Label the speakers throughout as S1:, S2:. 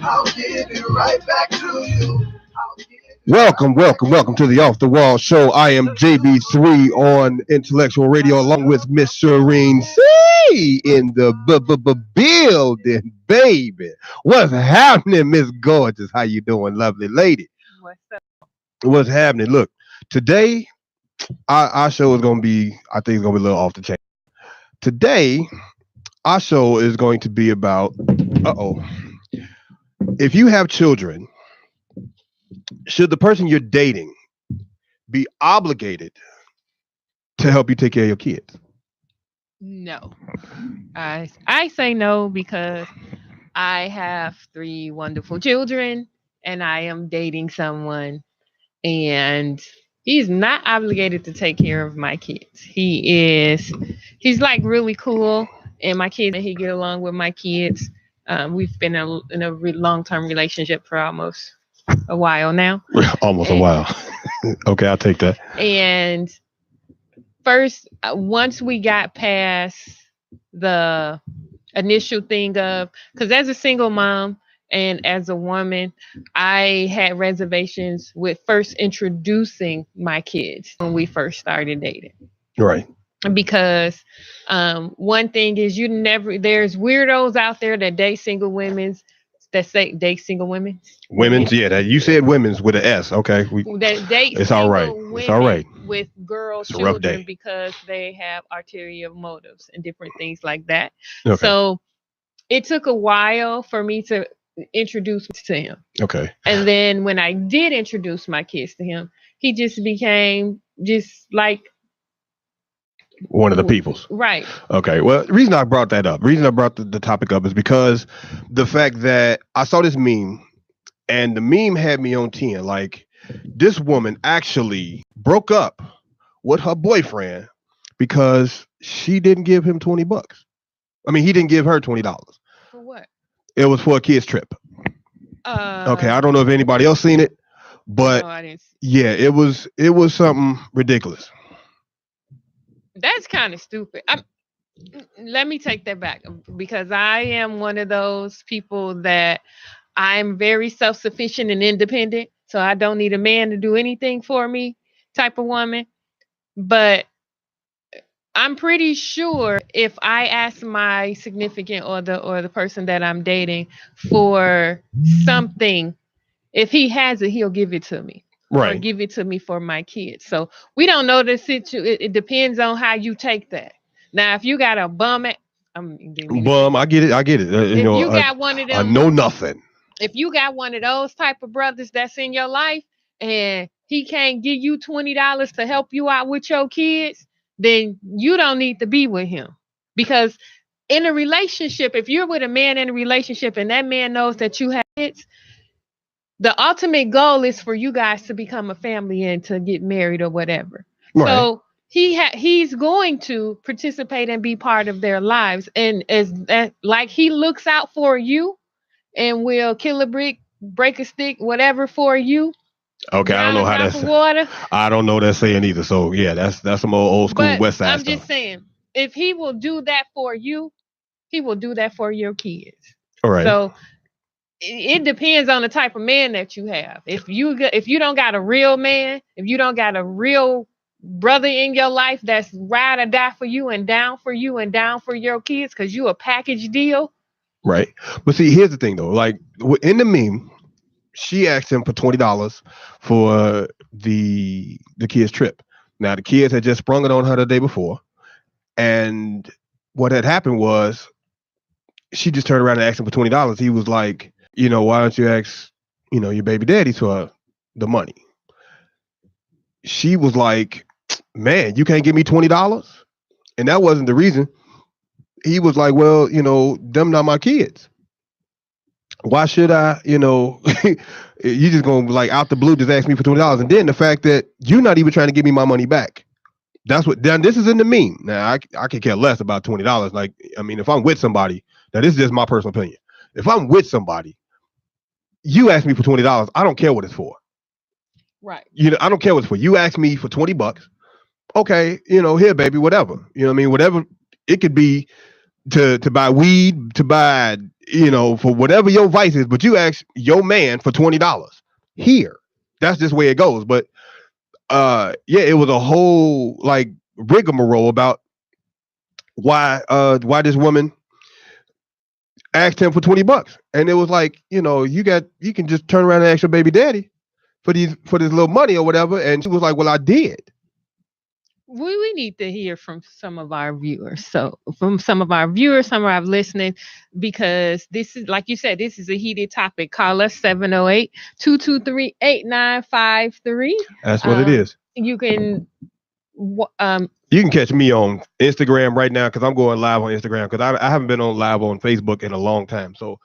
S1: I'll give it right back to you.
S2: Welcome to the Off the Wall Show. I am JB3 on Intellectual Radio, along with Miss Serene C in the building, baby. What's happening, Miss Gorgeous? How you doing, lovely lady?
S3: What's up?
S2: What's happening? Look, today our show is going to be, I think it's going to be a little off the chain. Today, our show is going to be about, if you have children, should the person you're dating be obligated to help you take care of your kids?
S3: No. I say no because I have 3 wonderful children and I am dating someone and he's not obligated to take care of my kids. He's like really cool and my kids, and he get along with my kids. We've been in a long-term relationship for almost a while now.
S2: Almost a while. Okay, I'll take that.
S3: And first, once we got past the initial thing of, because as a single mom and as a woman, I had reservations with first introducing my kids when we first started dating.
S2: Right.
S3: Because one thing is there's weirdos out there that date single women. That say date single women.
S2: Women's, yeah. That you said women's with an S. Okay,
S3: that date.
S2: It's all right. It's all right.
S3: With girl children because they have ulterior motives and different things like that. Okay. So it took a while for me to introduce to him.
S2: Okay.
S3: And then when I did introduce my kids to him, he just became just like
S2: one of the peoples.
S3: Right.
S2: Okay. Well, the reason I brought that up, the topic up is because the fact that I saw this meme and the meme had me on 10. Like, this woman actually broke up with her boyfriend because she didn't give him $20. I mean, he didn't give her $20.
S3: For what?
S2: It was for a kid's trip. Okay. I don't know if anybody else seen it, but
S3: no, I didn't see.
S2: Yeah, it was something ridiculous.
S3: That's kind of stupid. Let me take that back because I am one of those people that I'm very self-sufficient and independent. So I don't need a man to do anything for me type of woman. But I'm pretty sure if I ask my significant other or the person that I'm dating for something, if he has it, he'll give it to me.
S2: Right.
S3: Or give it to me for my kids. So we don't know the situation. It depends on how you take that. Now, if you got a bum,
S2: I get it.
S3: If you got one of them,
S2: I know nothing.
S3: If you got one of those type of brothers that's in your life and he can't give you $20 to help you out with your kids, then you don't need to be with him. Because in a relationship, if you're with a man in a relationship and that man knows that you have kids, the ultimate goal is for you guys to become a family and to get married or whatever. Right. So he's going to participate and be part of their lives. And like he looks out for you and will kill a brick, break a stick, whatever for you.
S2: Okay, I don't know how that's.
S3: Water.
S2: I don't know that saying either. So yeah, that's some old school
S3: but
S2: West Side
S3: I'm
S2: stuff.
S3: just saying, if he will do that for you, he will do that for your kids.
S2: All right.
S3: So it depends on the type of man that you have. If you don't got a real man, if you don't got a real brother in your life that's ride or die for you and down for you and down for your kids because you a package deal.
S2: Right. But see, here's the thing though. Like in the meme, she asked him for $20 for the kids' trip. Now the kids had just sprung it on her the day before. And what had happened was she just turned around and asked him for $20. He was like, why don't you ask, your baby daddy for the money? She was like, man, you can't give me $20? And that wasn't the reason. He was like, well, them not my kids. Why should I, you just gonna like out the blue just ask me for $20. And then the fact that you're not even trying to give me my money back. That's what, then this is in the meme. Now I could care less about $20. Like, I mean, if I'm with somebody, now this is just my personal opinion. If I'm with somebody, you ask me for $20, I don't care what it's for.
S3: Right.
S2: I don't care what it's for. You ask me for $20. Okay, here, baby, whatever. Whatever. It could be to buy weed, to buy for whatever your vice is, but you ask your man for $20 here. That's just where it goes. But it was a whole like rigmarole about why this woman asked him for $20, and it was like, you can just turn around and ask your baby daddy for this little money or whatever, and she was like, well, I did.
S3: We need to hear from some of our viewers. So from some of our listening, because this is, like you said, this is a heated topic. Call us 708-223-8953.
S2: That's what it is.
S3: You can
S2: you can catch me on Instagram right now because I'm going live on Instagram because I haven't been on live on Facebook in a long time. So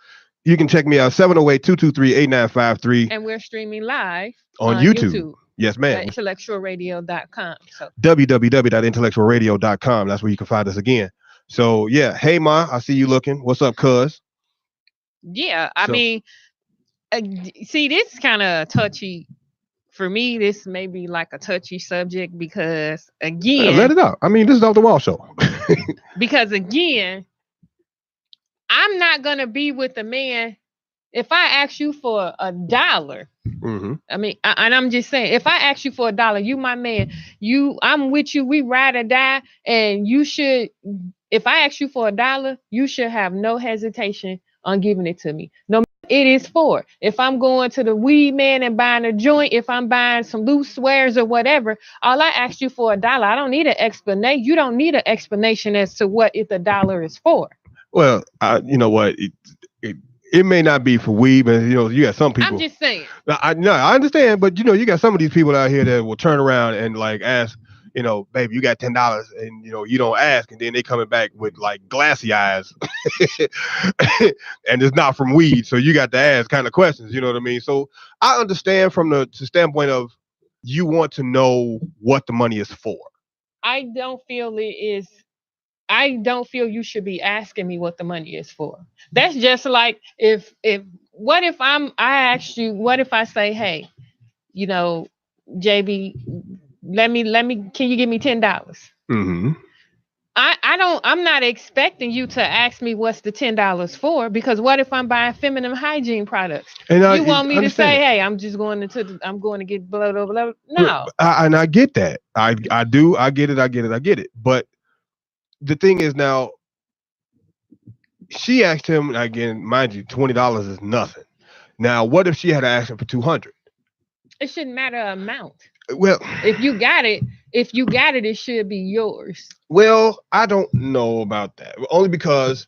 S2: you can check me out 708-223-8953.
S3: And we're streaming live
S2: on YouTube. Yes, ma'am.
S3: IntellectualRadio.com. So
S2: www.intellectualradio.com. That's where you can find us again. So yeah, hey Ma, I see you looking. What's up, cuz?
S3: Yeah, I mean, see, this is kind of touchy. For me, this may be like a touchy subject because, again...
S2: let it out. I mean, this is Off the Wall show.
S3: Because, again, I'm not going to be with a man if I ask you for $1.
S2: Mm-hmm.
S3: I mean, and I'm just saying, if I ask you for $1, you my man, I'm with you, we ride or die, and you should, if I ask you for $1, you should have no hesitation on giving it to me. No matter what it is for. If I'm going to the weed man and buying a joint, if I'm buying some loose swears or whatever, all I asked you for $1. I don't need an explanation. You don't need an explanation as to what the $1 is for.
S2: Well, you know what? It may not be for weed, but you got some people.
S3: I'm just saying.
S2: I understand, but you got some of these people out here that will turn around and like ask, baby, you got $10, and you don't ask, and then they coming back with like glassy eyes, and it's not from weed, so you got to ask kind of questions. You know what I mean? So I understand from the standpoint of you want to know what the money is for.
S3: I don't feel you should be asking me what the money is for. That's just like I ask you, what if I say, hey, JB, can you give me $10?
S2: Mm-hmm.
S3: I'm not expecting you to ask me what's the $10 for, because what if I'm buying feminine hygiene products? And you want me to say, hey, I'm going to get blood over. No.
S2: And I get that. I do. I get it. But the thing is, now she asked him again, mind you, $20 is nothing. Now, what if she had asked him for $200?
S3: It shouldn't matter amount.
S2: Well,
S3: if you got it, it should be yours.
S2: Well, I don't know about that. Only because,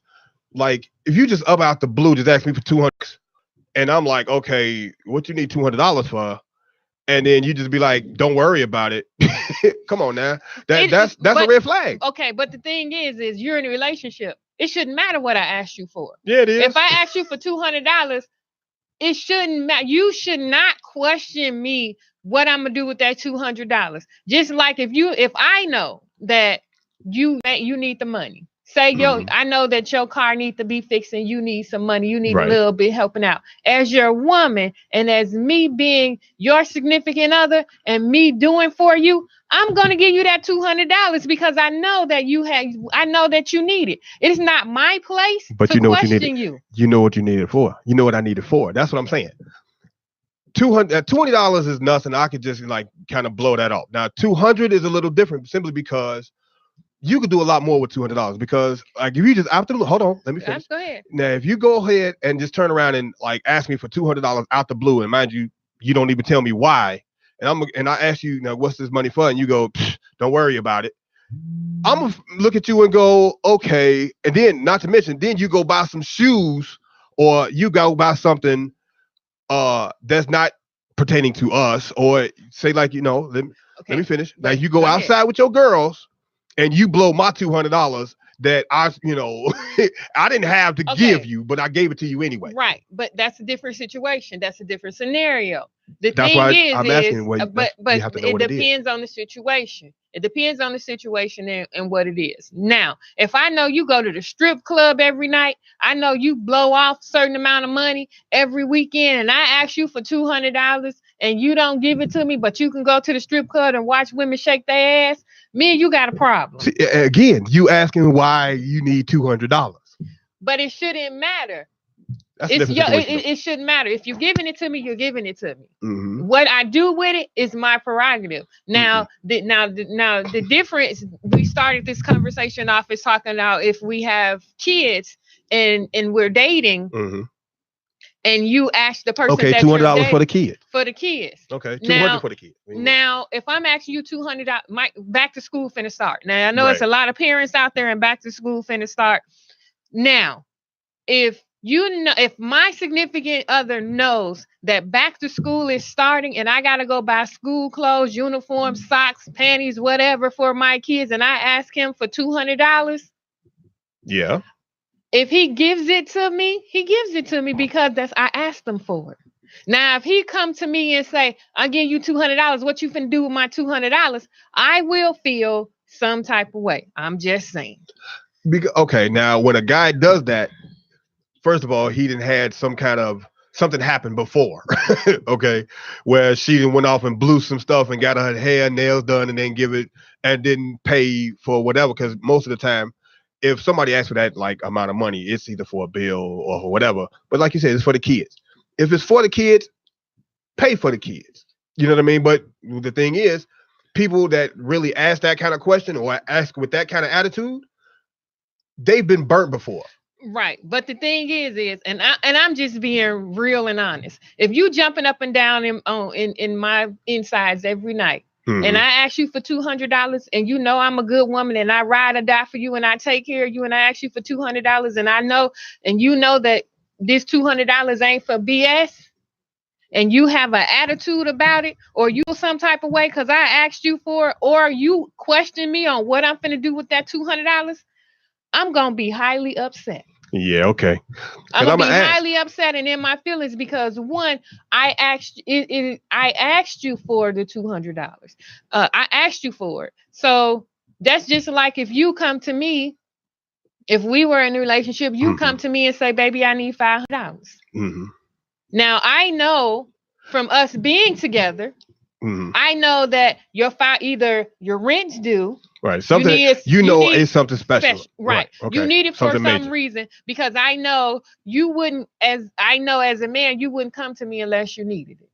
S2: like, if you just up out the blue just ask me for $200, and I'm like, okay, what you need $200 for? And then you just be like, don't worry about it. Come on now. That's a red flag.
S3: Okay, but the thing is you're in a relationship. It shouldn't matter what I asked you for.
S2: Yeah, it is.
S3: If I ask you for $200, it shouldn't matter. You should not question me what I'm gonna do with that $200. Just like if I know that you need the money. Say, I know that your car needs to be fixed and you need some money. You need a little bit helping out. As your woman and as me being your significant other and me doing for you, I'm going to give you that $200 because I know that you need it. It's not my place to question you.
S2: You know what you need it for. You know what I need it for. That's what I'm saying. $20 is nothing. I could just like kind of blow that off. Now, $200 is a little different simply because you could do a lot more with $200 because like if you just hold on, let me finish.
S3: Go ahead.
S2: Now, if you go ahead and just turn around and like ask me for $200 out the blue, and mind you, you don't even tell me why, and I ask you, now what's this money for, and you go, don't worry about it. I'm gonna look at you and go, okay, and then not to mention, then you go buy some shoes or you go buy something that's not pertaining to us, or say like let me finish. Like you go outside with your girls. And you blow my $200 that I didn't have to give you, but I gave it to you anyway.
S3: Right, but that's a different situation. That's a different scenario. I'm
S2: asking.
S3: But it depends on the situation. It depends on the situation and what it is. Now, if I know you go to the strip club every night, I know you blow off a certain amount of money every weekend, and I ask you for $200 and you don't give it to me, but you can go to the strip club and watch women shake their ass, me and you got a problem.
S2: See, again, you asking why you need $200.
S3: But it shouldn't matter.
S2: That's a
S3: It's
S2: different
S3: your.
S2: situation.
S3: It shouldn't matter. If you're giving it to me, you're giving it to me.
S2: Mm-hmm.
S3: What I do with it is my prerogative. Now, the difference. We started this conversation off as talking about if we have kids and we're dating,
S2: Mm-hmm.
S3: and you ask the person
S2: Okay,
S3: that
S2: $200
S3: you're dating
S2: for the kid.
S3: for the kids.
S2: Okay, 200
S3: Now,
S2: for the kid.
S3: Now, if I'm asking you $200, my back to school finna start. Now I know
S2: Right.
S3: it's a lot of parents out there, and back to school finna start. Now, if my significant other knows that back to school is starting, and I gotta go buy school clothes, uniforms, socks, panties, whatever for my kids, and I ask him for $200.
S2: Yeah.
S3: If he gives it to me, he gives it to me because I asked him for it. Now, if he come to me and say, "I'll give you $200, what you finna do with my $200?" I will feel some type of way. I'm just saying.
S2: Okay, now when a guy does that, first of all, he didn't had some kind of something happened before, okay, where she done went off and blew some stuff and got her hair and nails done and then give it and didn't pay for whatever. Because most of the time, if somebody asks for that like amount of money, it's either for a bill or for whatever. But like you said, it's for the kids. If it's for the kids, pay for the kids. You know what I mean? But the thing is, people that really ask that kind of question or ask with that kind of attitude, they've been burnt before.
S3: Right. But the thing is, and I'm just being real and honest. If you jumping up and down in my insides every night,
S2: Mm-hmm.
S3: and I ask you for $200, and you know I'm a good woman, and I ride or die for you, and I take care of you, and I ask you for $200, and I know, and you know that this $200 ain't for BS, and you have an attitude about it, or you some type of way because I asked you for it, or you question me on what I'm finna do with that $200, I'm gonna be highly upset.
S2: Yeah, okay.
S3: I'm gonna be highly upset and in my feelings because one, I asked you for the $200. I asked you for it. So that's just like if you come to me, if we were in a relationship, you come to me and say, "Baby, I need $500."
S2: Mm-hmm.
S3: Now I know from us being together, I know that either your rent's due.
S2: Right. Something it's something special.
S3: Right. Okay. You need it for some reason because I know you wouldn't, as a man, you wouldn't come to me unless you needed it.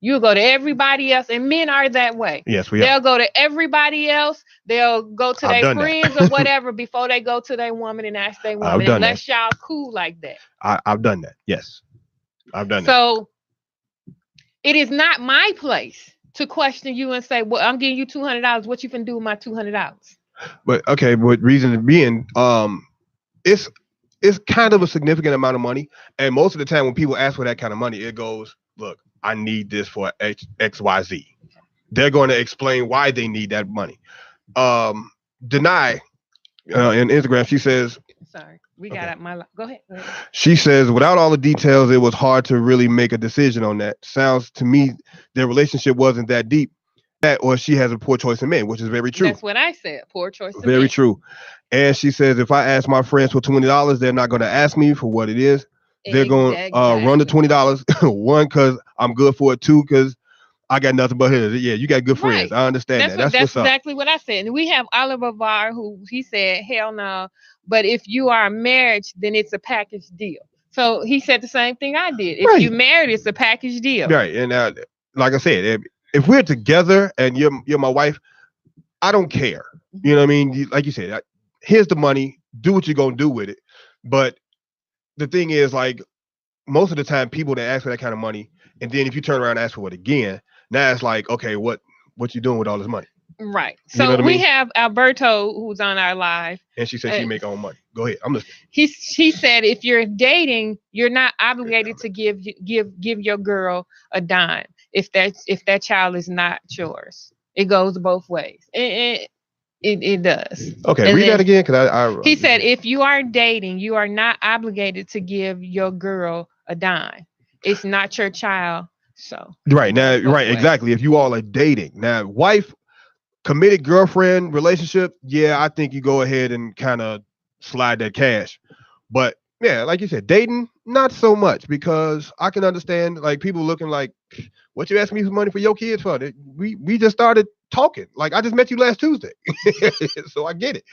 S3: You'll go to everybody else, and men are that way.
S2: Yes, we
S3: are. They'll
S2: go
S3: to everybody else. They'll go to their friends or whatever before they go to their woman and ask their woman. Unless y'all cool like that.
S2: I've done that. Yes. I've done that.
S3: So it is not my place to question you and say, "Well, I'm giving you $200. What you finna do with my $200?"
S2: But okay, but reason being, it's kind of a significant amount of money, and most of the time when people ask for that kind of money, it goes, "Look, I need this for XYZ." They're going to explain why they need that money. Deny in Instagram, she says,
S3: "Sorry, we got out my. Go ahead.
S2: She says, without all the details, it was hard to really make a decision on that. Sounds to me their relationship wasn't that deep. That or she has a poor choice in men, which is very true.
S3: That's what I said. Poor choice in men.
S2: Very true. And she says, if I ask my friends for $20, they're not going to ask me for what it is. They're going to run the $20. One, because I'm good for it. Two, because I got nothing but his. Yeah, you got good friends. I understand that. That's
S3: exactly what I said. And we have Oliver Barr, who he said, "Hell no. But if you are married, then it's a package deal." So he said the same thing I did. If you married, it's a package deal.
S2: Right. And like I said, if we're together and you're my wife, I don't care. You know what I mean? Like you said, here's the money. Do what you're going to do with it. But the thing is, like, most of the time, people that ask for that kind of money, and then if you turn around and ask for it again, now it's like, okay, what you doing with all this money?
S3: Right. So you know we have Alberto, who's on our live.
S2: And she said she make her own money. Go ahead. I'm listening.
S3: He said if you're dating, you're not obligated to give your girl a dime if that child is not yours. It goes both ways. It does.
S2: Okay, read that again, because
S3: he said if you are dating, you are not obligated to give your girl a dime. It's not your child. So
S2: exactly. If you all are dating now, wife, committed girlfriend relationship, I think you go ahead and kind of slide that cash. But yeah, like you said, dating, not so much, because I can understand like people looking like, what you asking me for money for your kids for? We just started talking. Like I just met you last Tuesday. So I get it.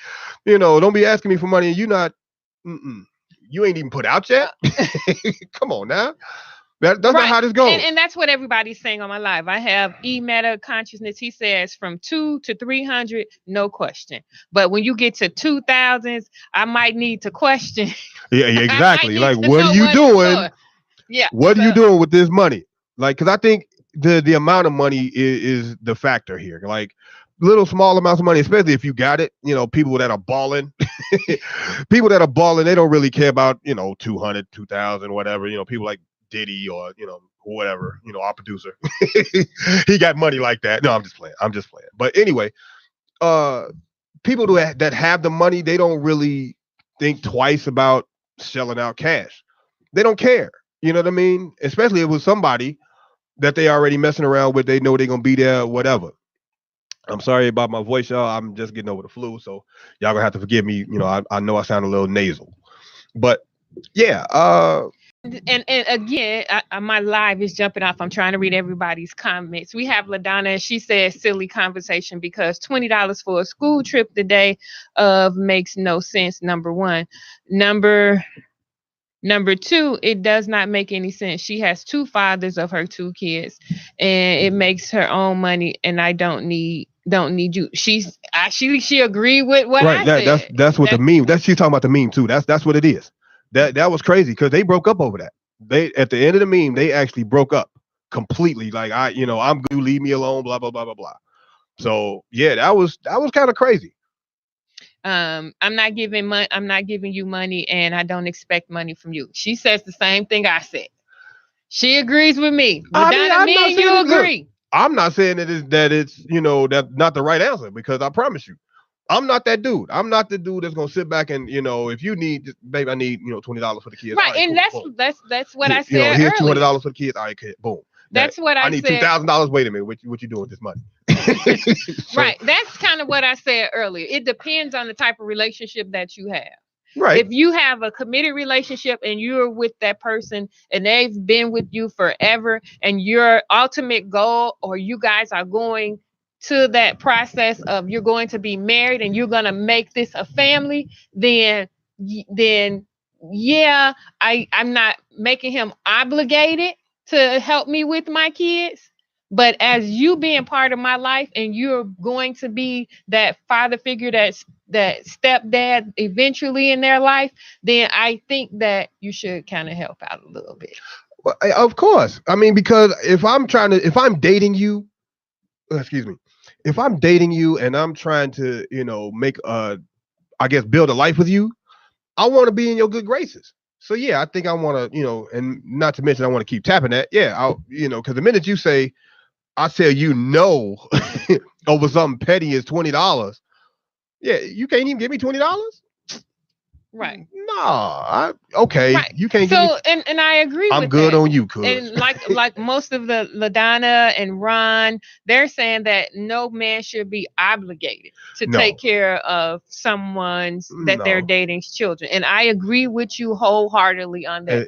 S2: You know, don't be asking me for money and you not You ain't even put out yet. Come on now. That's not how this goes.
S3: And that's what everybody's saying on my live. I have meta consciousness. He says from 2 to 300, no question. But when you get to 2000s, I might need to question.
S2: Yeah, exactly. Like, what are you doing?
S3: Yeah.
S2: What are you doing with this money? Like, because I think the amount of money is the factor here. Like, little small amounts of money, especially if you got it. People that are balling, they don't really care about 200, 2,000, whatever. People like Diddy or whoever, our producer. He got money like that. No, I'm just playing. But anyway, people that have the money, they don't really think twice about shelling out cash. They don't care. You know what I mean? Especially if it was somebody that they already messing around with. They know they're gonna be there, whatever. I'm sorry about my voice, y'all. I'm just getting over the flu, so y'all gonna have to forgive me. I know I sound a little nasal, but yeah.
S3: And again, my live is jumping off. I'm trying to read everybody's comments. We have LaDonna, and she says silly conversation because $20 for a school trip today makes no sense. Number one. Number two, it does not make any sense. She has 2 fathers of her 2 kids, and it makes her own money. And I don't need you. She agreed with what I said.
S2: That's what the meme. She's talking about the meme too. That's what it is. That was crazy because they broke up over that. They at the end of the meme, they actually broke up completely. Like I'm good, leave me alone, blah blah blah blah blah. So yeah, that was kind of crazy.
S3: I'm not giving you money, and I don't expect money from you. She says the same thing I said. She agrees with me. You agree.
S2: I'm not saying that it's that's not the right answer, because I promise you, I'm not that dude. I'm not the dude that's gonna sit back and if you need, babe, I need $20 for the kids.
S3: Right, and cool. That's what I said.
S2: Here's $200 for the kids. All right, kid, boom.
S3: That's what I said.
S2: I need $2,000. Wait a minute, what you doing with this money?
S3: Right, that's kind of what I said earlier. It depends on the type of relationship that you have.
S2: Right.
S3: If you have a committed relationship and you're with that person and they've been with you forever, and your ultimate goal, or you guys are going to that process of you're going to be married and you're going to make this a family, then yeah, I'm not making him obligated to help me with my kids. But as you being part of my life and you're going to be that father figure, that stepdad eventually in their life, then I think that you should kind of help out a little bit.
S2: Well, of course. I mean, because if I'm dating you, if I'm dating you and I'm trying to, make build a life with you, I want to be in your good graces. So yeah, I think I want to, and not to mention I want to keep tapping that. Yeah, I'll, because the minute you say, I tell over something petty is $20. Yeah, you can't even give me $20.
S3: Right.
S2: No. Okay. Right. You can't.
S3: So and I agree.
S2: I'm
S3: with
S2: good
S3: that.
S2: on you, cuz.
S3: And like most of the LaDonna and Ron, they're saying that no man should be obligated to take care of someone's that they're dating's children. And I agree with you wholeheartedly on that.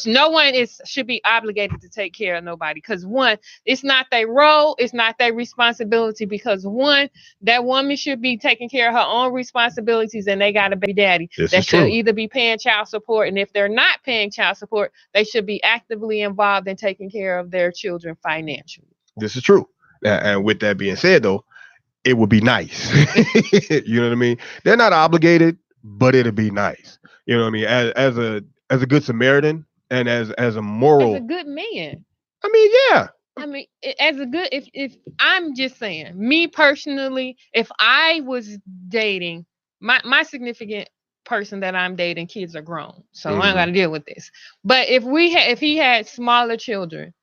S3: No one should be obligated to take care of nobody, because one, it's not their role, it's not their responsibility. Because one, that woman should be taking care of her own responsibilities, and they got a baby daddy that should either be paying child support, and if they're not paying child support, they should be actively involved in taking care of their children financially. This is true.
S2: And with that being said, though, it would be nice. You know what I mean? They're not obligated, but it'd be nice. You know what I mean? As a good Samaritan and as a moral,
S3: as a good man.
S2: I mean, yeah.
S3: I mean, as a good, if I'm just saying, me personally, if I was dating my significant person that I'm dating, kids are grown, so I don't got to deal with this. But if he had smaller children,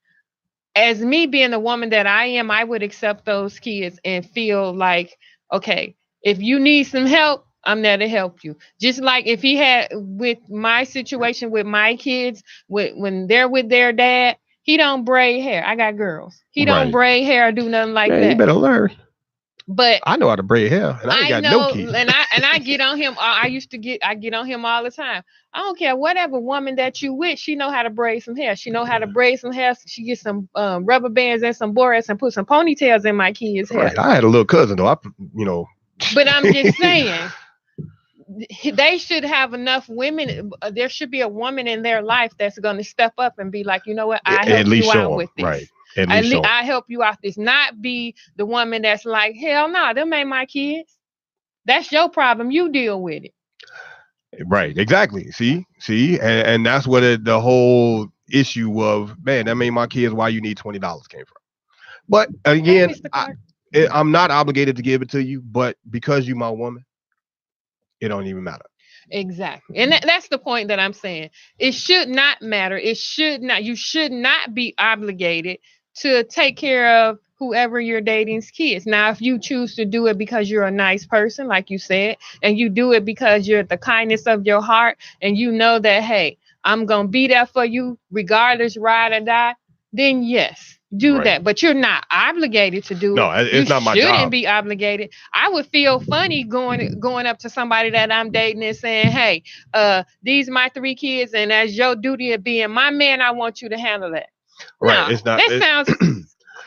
S3: as me being the woman that I am, I would accept those kids and feel like, okay, if you need some help, I'm there to help you. Just like if he had with my situation with my kids, when they're with their dad, he don't braid hair. I got girls. He don't braid hair or do nothing like that.
S2: You better learn.
S3: But
S2: I know how to braid hair, and I ain't got no kids.
S3: And I get on him. I get on him all the time. I don't care whatever woman that you with, she know how to braid some hair. She know how to braid some hair. She get some rubber bands and some borax and put some ponytails in my kids' hair.
S2: Right. I had a little cousin though.
S3: But I'm just saying, they should have enough women. There should be a woman in their life that's going to step up and be like, you know what, I help you out with this.
S2: Right. At least show 'em.
S3: I help you out this. Not be the woman that's like, hell no, them ain't my kids. That's your problem. You deal with it.
S2: Right. Exactly. See, and that's where the whole issue of, man, that ain't my kids. Why you need $20 came from. But again, I'm not obligated to give it to you, but because you my woman, it don't even matter.
S3: Exactly. And that's the point that I'm saying. It should not matter. You should not be obligated to take care of whoever you're dating's kids. Now, if you choose to do it because you're a nice person, like you said, and you do it because you're the kindness of your heart, and you know that, hey, I'm going to be there for you regardless, ride or die, then yes, do that. But you're not obligated to do it.
S2: No, it's not my job.
S3: You shouldn't be obligated. I would feel funny going up to somebody that I'm dating and saying, hey, these are my 3 kids, and as your duty of being my man, I want you to handle that.
S2: Right.
S3: No,
S2: it's not.
S3: That sounds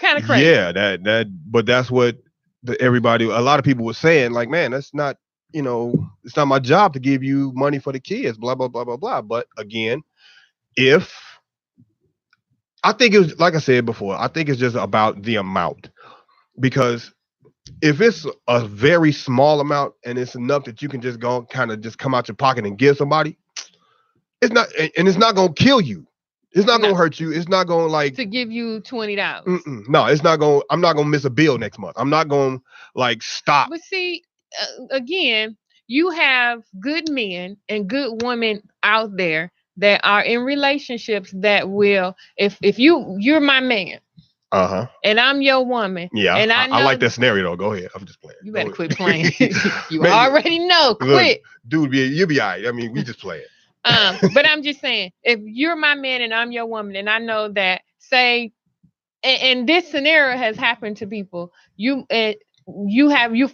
S3: kind of crazy.
S2: Yeah, but that's what a lot of people were saying, like, man, that's not, it's not my job to give you money for the kids, blah, blah, blah, blah, blah. But again, I think it was, like I said before, I think it's just about the amount, because if it's a very small amount and it's enough that you can just go kind of just come out your pocket and give somebody, it's not going to kill you. It's not going to hurt you. It's not going to
S3: to give you $20.
S2: No, it's not going. I'm not going to miss a bill next month. I'm not going to stop.
S3: But see, again, you have good men and good women out there that are in relationships that will, if you're my man, and I'm your woman, and I
S2: like that scenario though. Go ahead. I'm just playing.
S3: You better quit playing. You already know. Quit,
S2: dude. You'll be all right. I mean, we just play it.
S3: But I'm just saying, if you're my man and I'm your woman, and I know that, say, and this scenario has happened to people, you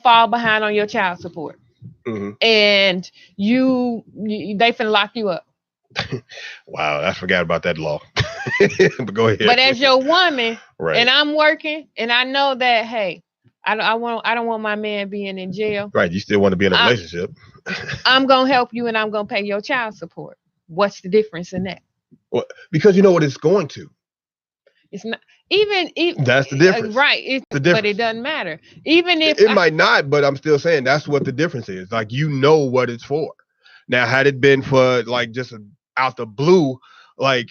S3: fall behind on your child support, and they finna lock you up.
S2: Wow, I forgot about that law. But go ahead.
S3: But as your woman, and I'm working, and I know that, hey, I don't want my man being in jail.
S2: Right, you still want to be in a relationship.
S3: I'm gonna help you, and I'm gonna pay your child support. What's the difference in that?
S2: Well, because you know what it's going to.
S3: It's not even
S2: that's the difference,
S3: right? It's the difference. But it doesn't matter. Even if
S2: it might not, but I'm still saying that's what the difference is. Like, you know what it's for. Now, had it been for just out the blue, like,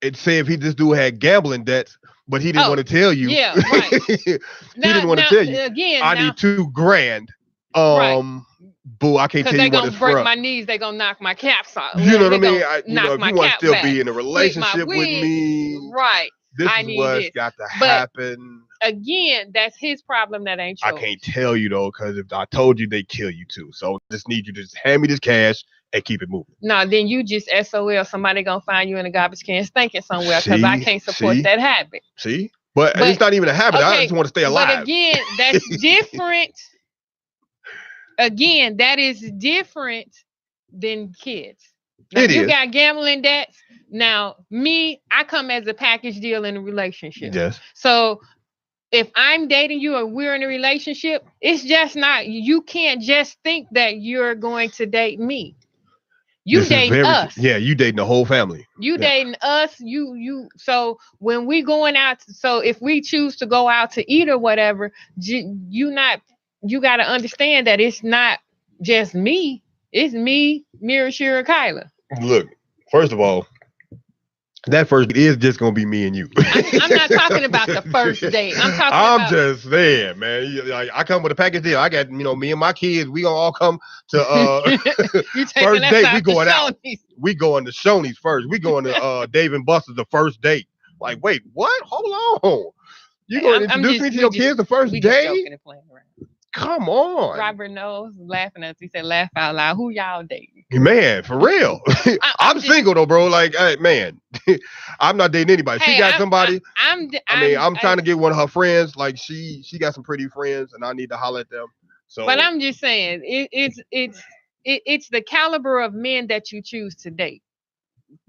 S2: it say if this dude had gambling debts, but he didn't want to tell you.
S3: Yeah, right.
S2: He didn't want to tell you.
S3: Again,
S2: I need $2,000.
S3: Right.
S2: Boo, I can't tell you what it's for. Because
S3: they're going to break my knees. They're going to knock my caps off.
S2: You know what I mean? If you want to still be in a relationship with me.
S3: Right.
S2: This is what's got to happen.
S3: Again, that's his problem. That ain't yours.
S2: I can't tell you, though, because if I told you, they kill you, too. So I just need you to just hand me this cash and keep it moving.
S3: No, then you just SOL. Somebody going to find you in a garbage can stinking somewhere, because I can't support that habit.
S2: See? But it's not even a habit.
S3: Okay,
S2: I just want to stay alive.
S3: But again, that's different. Again, that is different than kids. Now, you got gambling debts. Now, I come as a package deal in a relationship.
S2: Yes.
S3: So if I'm dating you or we're in a relationship, it's just not, you can't just think that you're going to date me. You dating us.
S2: Yeah, you dating the whole family.
S3: You dating us. So when we going out, so if we choose to go out to eat or whatever, you got to understand that it's not just me. It's me, Mira, Shira, Kyla.
S2: Look, first of all, that first date is just gonna be me and you.
S3: I'm not talking about the first date. I'm
S2: just saying, man. I come with a package deal. I got, me and my kids. We gonna all come to first date. We going out. We going to Shoney's first. We going to Dave and Buster's the first date. Like, wait, what? Hold on. You gonna introduce me to your kids the first day? Come on.
S3: Robert knows, laughing at us. He said, laugh out loud. Who y'all dating?
S2: Man, for real. I'm single though, bro. Like, hey, man, I'm not dating anybody. She got somebody. I'm trying to get one of her friends. Like, she got some pretty friends, and I need to holler at them. So,
S3: but I'm just saying, it's the caliber of men that you choose to date.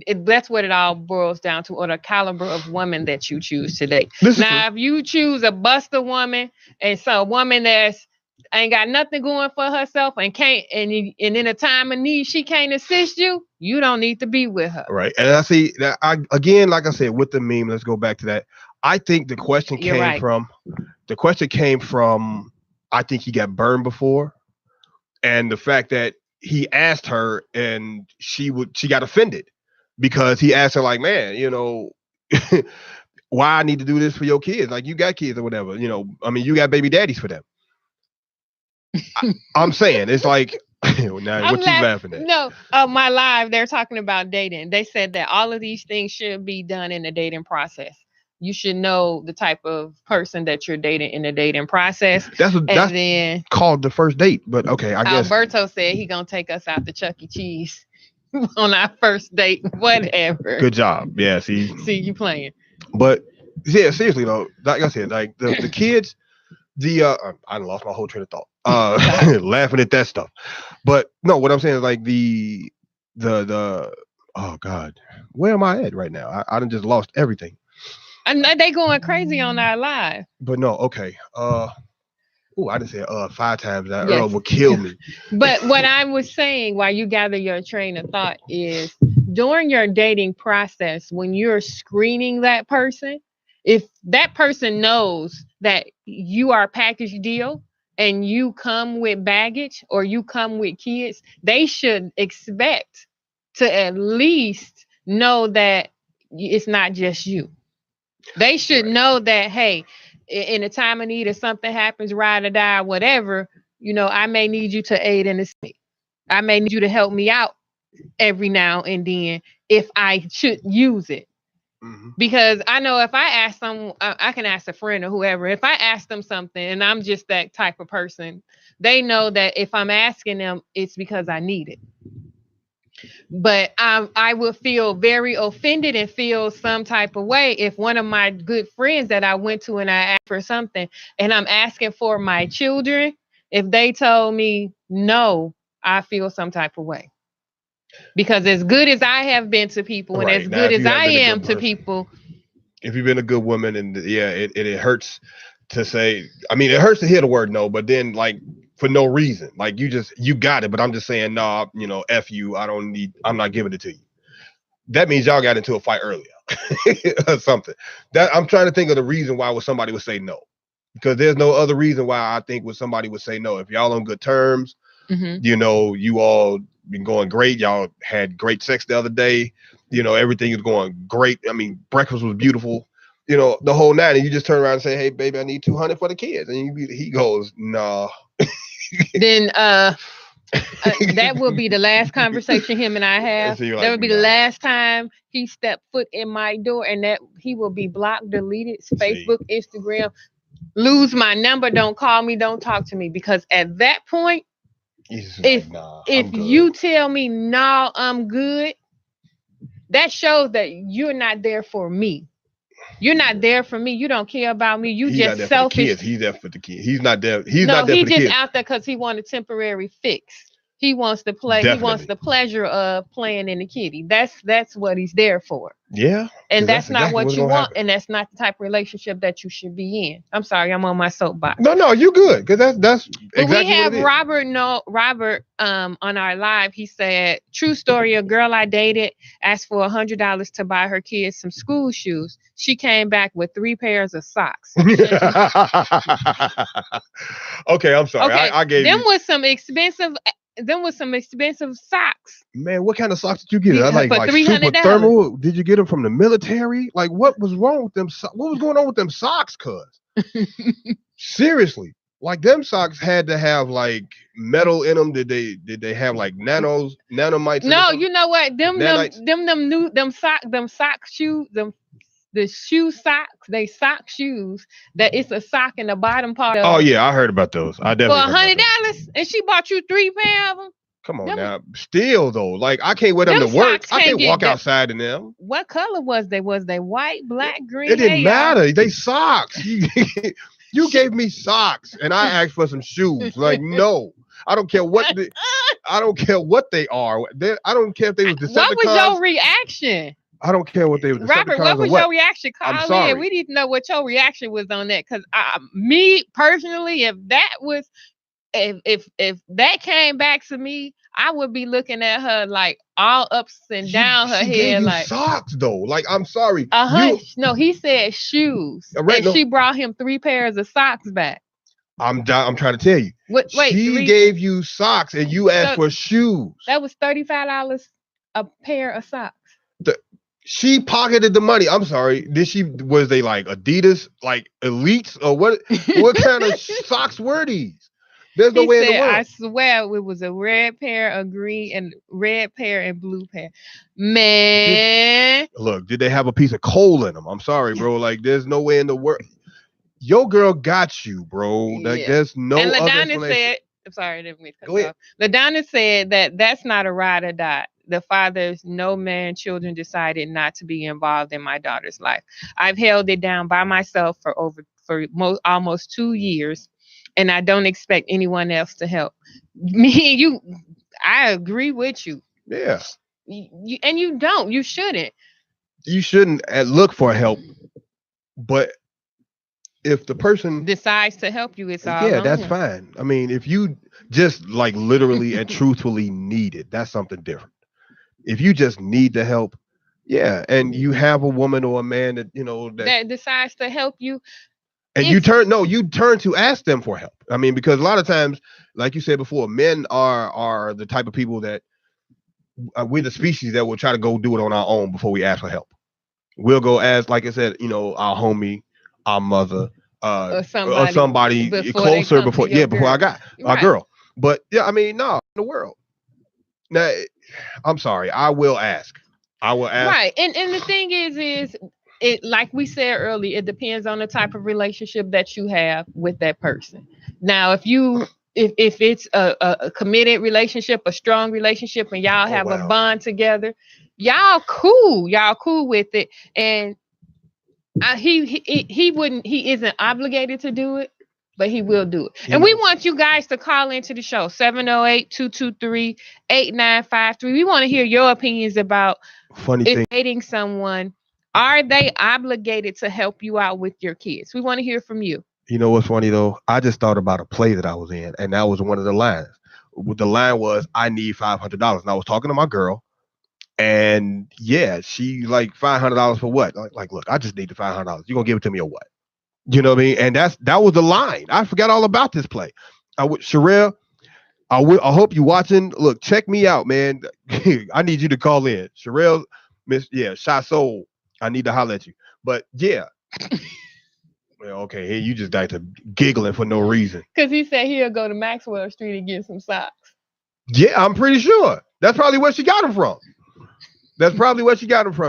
S3: That's what it all boils down to, or the caliber of woman that you choose to date. Now, if you choose a buster woman and so a woman that's ain't got nothing going for herself, and and in a time of need she can't assist you, you don't need to be with her.
S2: Right. And I see that again, like I said, with the meme, let's go back to that. I think the question came from I think he got burned before, and the fact that he asked her and she got offended because he asked her like, man, why I need to do this for your kids? Like, you got kids or whatever, I mean, you got baby daddies for them. I'm saying it's like, now what you laughing at?
S3: No, my live, they're talking about dating. They said that all of these things should be done in the dating process. You should know the type of person that you're dating in the dating process.
S2: That's then called the first date. But okay, I guess
S3: Alberto said he gonna take us out to Chuck E. Cheese on our first date. Whatever.
S2: Good job. Yeah. See
S3: you playing.
S2: But yeah, seriously though, like I said, like the kids, I lost my whole train of thought. Laughing at that stuff. But no, what I'm saying is like the oh God, where am I at right now? I done just lost everything.
S3: And they going crazy on our live.
S2: But no, okay. I didn't say 5 times. That Earl will kill me.
S3: But what I was saying while you gather your train of thought is during your dating process, when you're screening that person, if that person knows that you are a package deal and you come with baggage or you come with kids, they should expect to at least know that it's not just you. They should know that, hey, in a time of need, if something happens, ride or die, whatever, I may need you to aid in this. I may need you to help me out every now and then if I should use it. Mm-hmm. Because I know if I ask someone, I can ask a friend or whoever, if I ask them something and I'm just that type of person, they know that if I'm asking them, it's because I need it. But I will feel very offended and feel some type of way if one of my good friends that I went to and I asked for something and I'm asking for my children, if they told me no, I feel some type of way. Because as good as I have been to people and as good as I am to people.
S2: If you've been a good woman and it hurts to say, I mean, it hurts to hear the word no, but then like for no reason, like you got it, but I'm just saying, nah, F you, I'm not giving it to you. That means y'all got into a fight earlier or something. That I'm trying to think of the reason why somebody would say no, because there's no other reason why I think somebody would say no. If y'all on good terms, you all been going great. Y'all had great sex the other day. Everything is going great. I mean, breakfast was beautiful. The whole night, and you just turn around and say, "Hey, baby, I need $200 for the kids," and he goes, "Nah."
S3: Then that will be the last conversation him and I have. That would be the last time he stepped foot in my door, and that he will be blocked, deleted, Facebook, Instagram, lose my number, don't call me, don't talk to me, because at that point, if you tell me no, I'm good, that shows that you're not there for me. You're not there for me. You don't care about me. He's just selfish.
S2: He's there for the kids. He's not there. He's not there for the kids.
S3: He's just out there because he wants a temporary fix. He wants to play. Definitely. He wants the pleasure of playing in the kitty. That's what he's there for.
S2: Yeah.
S3: And that's not exactly what you want. And that's not the type of relationship that you should be in. I'm sorry, I'm on my soapbox.
S2: No, you good. Because that's exactly
S3: we have
S2: what it is.
S3: Robert on our live. He said, true story, a girl I dated asked for $100 to buy her kids some school shoes. She came back with 3 pairs of socks.
S2: Okay, I'm sorry.
S3: Okay,
S2: I gave
S3: them with some expensive socks.
S2: Man, what kind of socks did you get? Like super thermal? Did you get them from the military? Like, what was wrong with them? What was going on with them socks, cuz? Seriously. Like, them socks had to have like metal in them. Did they have like nanomites?
S3: No, you know what? Them sock shoes, the shoe socks, they sock shoes that it's a sock in the bottom part of.
S2: Oh yeah, I heard about those. I definitely
S3: for $100, and she bought you 3 pairs of them.
S2: Come on now, still though, like I can't wear them to work. I can't walk outside in them.
S3: What color was they? Was they white, black, green?
S2: It didn't matter. They socks. You gave me socks, and I asked for some shoes. Like, no, I don't care what. I don't care what they are. I don't care if they was Decepticons.
S3: What was your reaction?
S2: I don't care what they were.
S3: Robert, what was your reaction? Call in. We need to know what your reaction was on that. Because me personally, if that was if that came back to me, I would be looking at her like all ups and down her
S2: She
S3: head,
S2: gave you
S3: like
S2: socks though. Like, I'm sorry.
S3: No, he said shoes, and she brought him 3 pairs of socks back.
S2: I'm trying to tell you.
S3: Wait,
S2: she gave you socks and you asked for shoes.
S3: That was $35 a pair of socks.
S2: She pocketed the money. I'm sorry. Was they like Adidas, like Elites, or what? What kind of socks were these? There's no way in the world.
S3: I swear it was a red pair, a green, and red pair and blue pair. Man.
S2: Look, did they have a piece of coal in them? I'm sorry, bro. Like, there's no way in the world. Your girl got you, bro. Like, there's no other explanation.
S3: Said, I'm sorry, I didn't mean to cut you off. LaDonna said that's not a ride or die. The father's no man children decided not to be involved in my daughter's life. I've held it down by myself for almost 2 years, and I don't expect anyone else to help. Me and you, I agree with you.
S2: Yeah.
S3: And you don't. You shouldn't.
S2: You shouldn't look for help, but if the person
S3: decides to help you, it's all
S2: that's fine. I mean, if you just like literally and truthfully need it, that's something different. If you just need the help, and you have a woman or a man that that
S3: decides to help you,
S2: and you turn to ask them for help. I mean, because a lot of times, like you said before, men are the type of people that we're the species that will try to go do it on our own before we ask for help. We'll go ask, like I said, our homie, our mother, or somebody closer before I got our girl. But I mean, no, in the world. Now, I'm sorry, I will ask. Right.
S3: And the thing is it, like we said earlier, it depends on the type of relationship that you have with that person. Now, if it's a committed relationship, a strong relationship, and y'all have a bond together, y'all cool with it. And he isn't obligated to do it, but he will do it. And we want you guys to call into the show, 708-223-8953. We want to hear your opinions about dating someone. Are they obligated to help you out with your kids? We want to hear from you.
S2: You know what's funny, though? I just thought about a play that I was in, and that was one of the lines. The line was, I need $500. And I was talking to my girl, and she like $500 for what? Like, look, I just need the $500. You gonna give it to me or what? You know what I mean? And that was the line. I forgot all about this play. Sherelle, I hope you watching. Look, check me out, man. I need you to call in. Sherelle, Shy Soul. I need to holler at you. But well, okay, here you just like to giggling for no reason.
S3: Because he said he'll go to Maxwell Street and get some socks.
S2: Yeah, I'm pretty sure. That's probably where she got them from.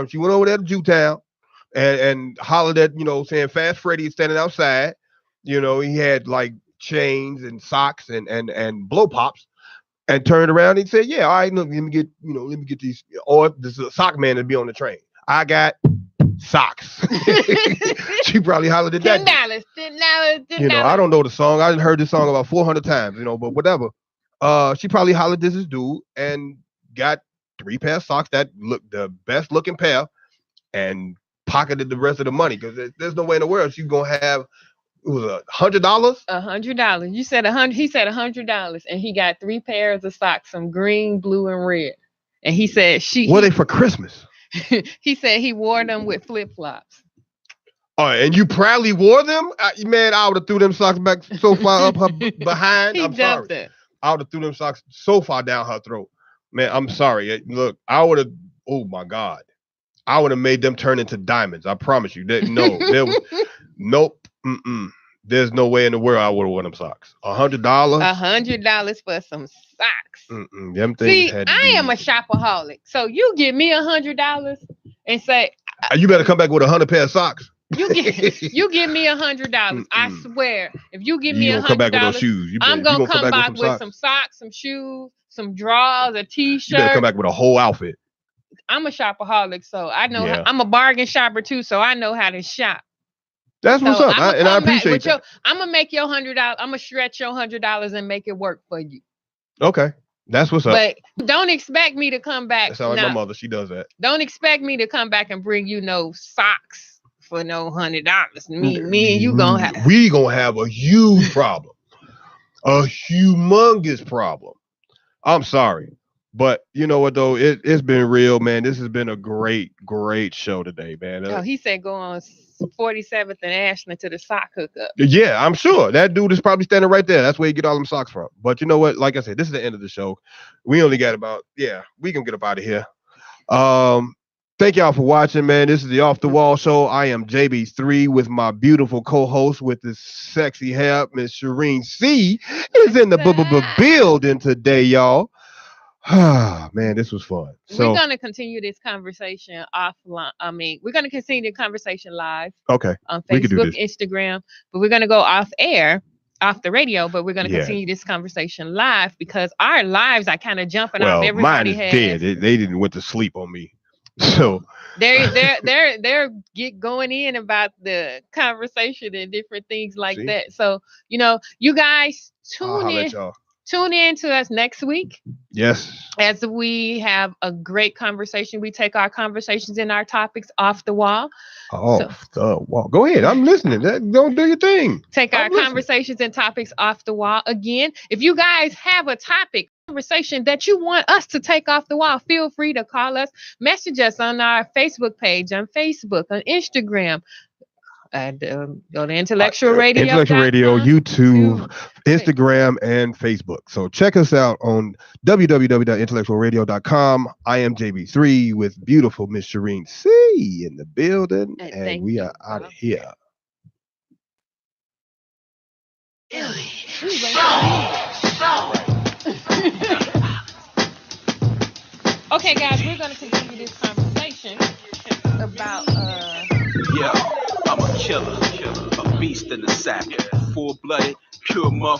S2: She went over there to Jewtown and hollered at, saying Fast Freddy standing outside. He had like chains and socks and blow pops, and turned around and said, all right, look, let me get these, or this is a sock man to be on the train. I got socks. She probably hollered at that. $10. I don't know the song. I heard this song about 400 times, but whatever. She probably hollered at this dude and got 3 pair of socks that look the best looking pair, and pocketed the rest of the money, because there's no way in the world she's gonna have. It was $100.
S3: $100. You said 100. He said $100, and he got 3 pairs of socks, some green, blue, and red. And he said
S2: were they for Christmas?
S3: He said he wore them with flip flops.
S2: Oh, and you proudly wore them? Man, I would have threw them socks back so far up her behind. I'm sorry. I would have threw them socks so far down her throat. Man, I'm sorry. Look, I would have. Oh my God, I would have made them turn into diamonds. I promise you. Nope. There's no way in the world I would have worn them socks. $100.
S3: $100 for some socks.
S2: Them things.
S3: See, I am a shopaholic. So you give me $100 and say,
S2: you better come back with 100 pair of socks.
S3: You give me $100. I swear, if you give me $100,
S2: come back with those shoes.
S3: I'm gonna come back with some socks, some shoes, some drawers, a t-shirt.
S2: You better come back with a whole outfit.
S3: I'm a shopaholic, so I know. I'm a bargain shopper too, so I know how to shop.
S2: That's what's up, and I appreciate that.
S3: I'm gonna make your $100. I'm gonna stretch your $100 and make it work for you.
S2: Okay, that's what's up.
S3: But don't expect me to come back.
S2: That sounds like my mother. She does that.
S3: Don't expect me to come back and bring you no socks for no $100. Me and you gonna have.
S2: We gonna have a huge problem. a humongous problem. I'm sorry. But you know what though? It's been real, man. This has been a great show today, man.
S3: Oh, he said go on 47th and Ashland to the sock hookup.
S2: Yeah, I'm sure that dude is probably standing right there. That's where you get all them socks from. But you know what? Like I said, this is the end of the show. We only got we can get up out of here. Thank y'all for watching, man. This is the Off the Wall Show. I am JB3 with my beautiful co-host with this sexy hair, Miss Shireen C is in the building today, y'all. Man, this was fun. So,
S3: we're gonna continue this conversation offline. We're gonna continue the conversation live.
S2: Okay.
S3: On Facebook, Instagram, but we're gonna go off air, off the radio. But we're gonna continue this conversation live because our lives are kind of jumping off. Everybody
S2: mine is dead. They didn't went to sleep on me. So
S3: they're going in about the conversation and different things like that. So you guys tune in to us next week.
S2: Yes.
S3: As we have a great conversation. We take our conversations and our topics off the wall.
S2: Off the wall. Go ahead. I'm listening. Don't do your thing.
S3: Take our conversations and topics off the wall. Again, if you guys have a topic, conversation that you want us to take off the wall, feel free to call us, message us on our Facebook page, on Facebook, on Instagram. And go to Intellectual Radio.
S2: Intellectual Radio, YouTube, Instagram, and Facebook. So check us out on www.intellectualradio.com. I am JB3 with beautiful Miss Shireen C in the building. And we are out of here.
S3: Okay, guys, we're going to continue this conversation about
S1: I'm a killer, a beast in the sack, full-blooded, pure motherfucker.